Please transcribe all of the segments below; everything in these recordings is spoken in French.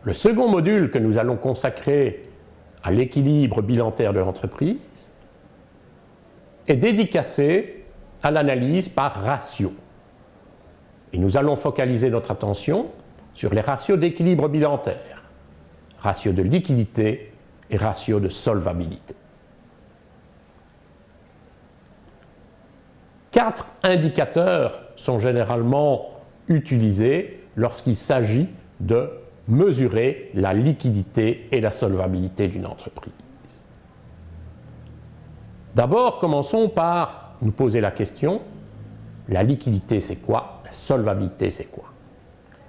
Le second module que nous allons consacrer à l'équilibre bilantaire de l'entreprise est dédicacé à l'analyse par ratio. Et nous allons focaliser notre attention sur les ratios d'équilibre bilantaire, ratio de liquidité et ratio de solvabilité. 4 indicateurs sont généralement utilisés lorsqu'il s'agit de mesurer la liquidité et la solvabilité d'une entreprise. D'abord, commençons par nous poser la question, la liquidité c'est quoi? La solvabilité c'est quoi?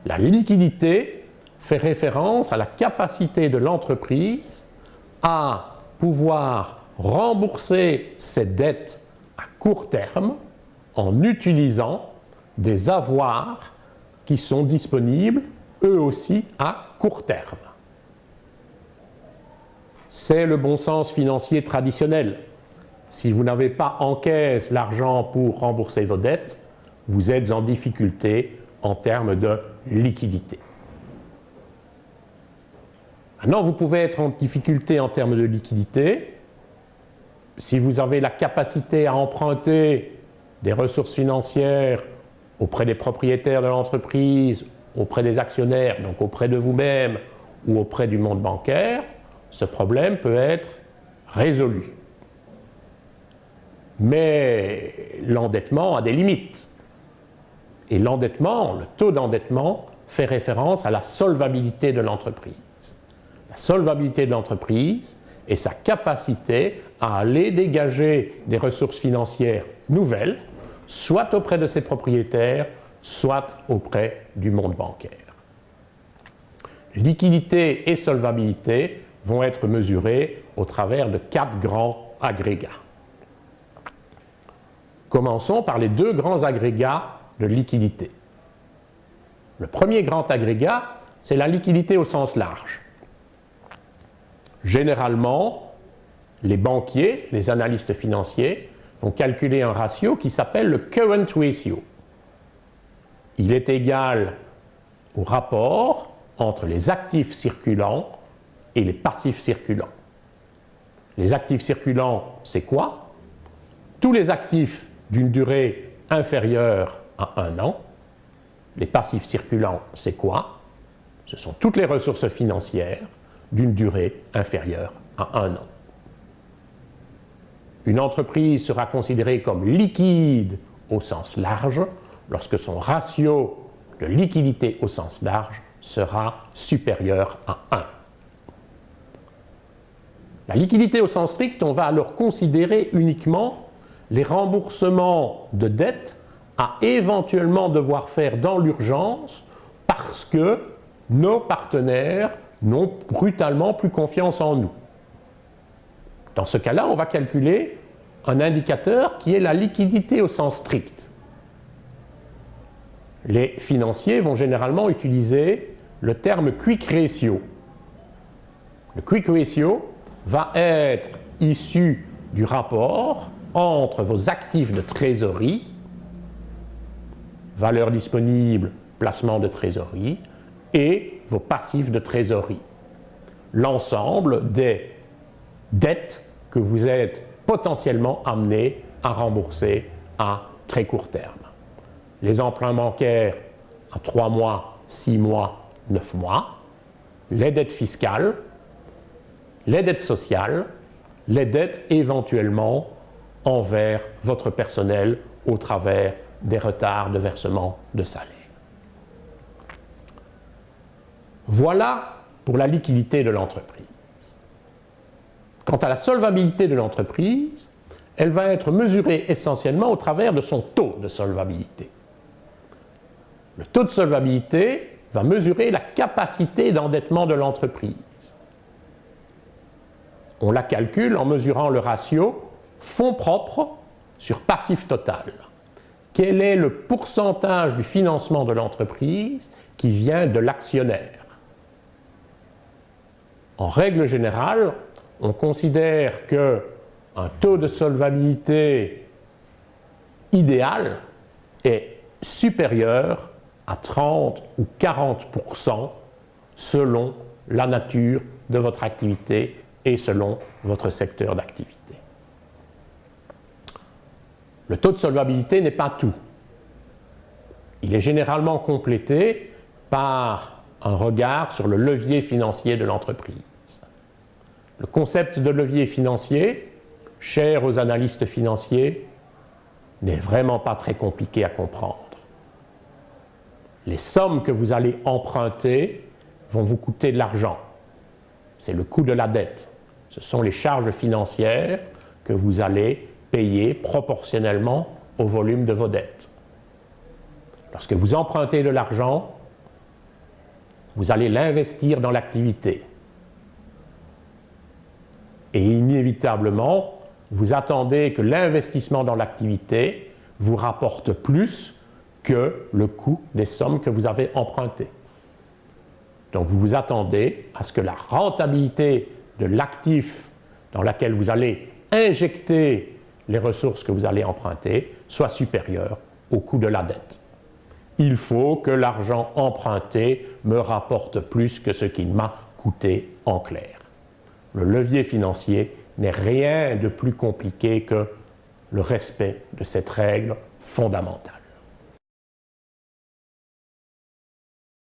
La liquidité fait référence à la capacité de l'entreprise à pouvoir rembourser ses dettes à court terme en utilisant des avoirs qui sont disponibles eux aussi à court terme. C'est le bon sens financier traditionnel. Si vous n'avez pas en caisse l'argent pour rembourser vos dettes, vous êtes en difficulté en termes de liquidité. Maintenant, vous pouvez être en difficulté en termes de liquidité si vous avez la capacité à emprunter des ressources financières auprès des propriétaires de l'entreprise, auprès des actionnaires, donc auprès de vous-même ou auprès du monde bancaire, ce problème peut être résolu. Mais l'endettement a des limites. Et l'endettement, le taux d'endettement, fait référence à la solvabilité de l'entreprise. La solvabilité de l'entreprise est sa capacité à aller dégager des ressources financières nouvelles, soit auprès de ses propriétaires, soit auprès du monde bancaire. Liquidité et solvabilité vont être mesurés au travers de 4 grands agrégats. Commençons par les 2 grands agrégats de liquidité. Le premier grand agrégat, c'est la liquidité au sens large. Généralement, les banquiers, les analystes financiers, vont calculer un ratio qui s'appelle le current ratio. Il est égal au rapport entre les actifs circulants et les passifs circulants. Les actifs circulants, c'est quoi? Tous les actifs d'une durée inférieure à 1 an. Les passifs circulants, c'est quoi? Ce sont toutes les ressources financières d'une durée inférieure à 1 an. Une entreprise sera considérée comme liquide au sens large lorsque son ratio de liquidité au sens large sera supérieur à 1. La liquidité au sens strict, on va alors considérer uniquement les remboursements de dettes à éventuellement devoir faire dans l'urgence parce que nos partenaires n'ont brutalement plus confiance en nous. Dans ce cas-là, on va calculer un indicateur qui est la liquidité au sens strict. Les financiers vont généralement utiliser le terme quick ratio. Le quick ratio va être issu du rapport entre vos actifs de trésorerie, valeur disponible, placement de trésorerie, et vos passifs de trésorerie. L'ensemble des dettes que vous êtes potentiellement amenés à rembourser à très court terme. Les emprunts bancaires à 3 mois, 6 mois, 9 mois, les dettes fiscales, les dettes sociales, les dettes éventuellement envers votre personnel au travers des retards de versement de salaire. Voilà pour la liquidité de l'entreprise. Quant à la solvabilité de l'entreprise, elle va être mesurée essentiellement au travers de son taux de solvabilité. Le taux de solvabilité va mesurer la capacité d'endettement de l'entreprise. On la calcule en mesurant le ratio fonds propres sur passif total. Quel est le pourcentage du financement de l'entreprise qui vient de l'actionnaire? En règle générale, on considère qu'un taux de solvabilité idéal est supérieur à 30 ou 40% selon la nature de votre activité et selon votre secteur d'activité. Le taux de solvabilité n'est pas tout. Il est généralement complété par un regard sur le levier financier de l'entreprise. Le concept de levier financier, cher aux analystes financiers, n'est vraiment pas très compliqué à comprendre. Les sommes que vous allez emprunter vont vous coûter de l'argent. C'est le coût de la dette. Ce sont les charges financières que vous allez payer proportionnellement au volume de vos dettes. Lorsque vous empruntez de l'argent, vous allez l'investir dans l'activité. Et inévitablement, vous attendez que l'investissement dans l'activité vous rapporte plus que le coût des sommes que vous avez empruntées. Donc vous vous attendez à ce que la rentabilité de l'actif dans lequel vous allez injecter les ressources que vous allez emprunter soit supérieure au coût de la dette. Il faut que l'argent emprunté me rapporte plus que ce qu'il m'a coûté en clair. Le levier financier n'est rien de plus compliqué que le respect de cette règle fondamentale.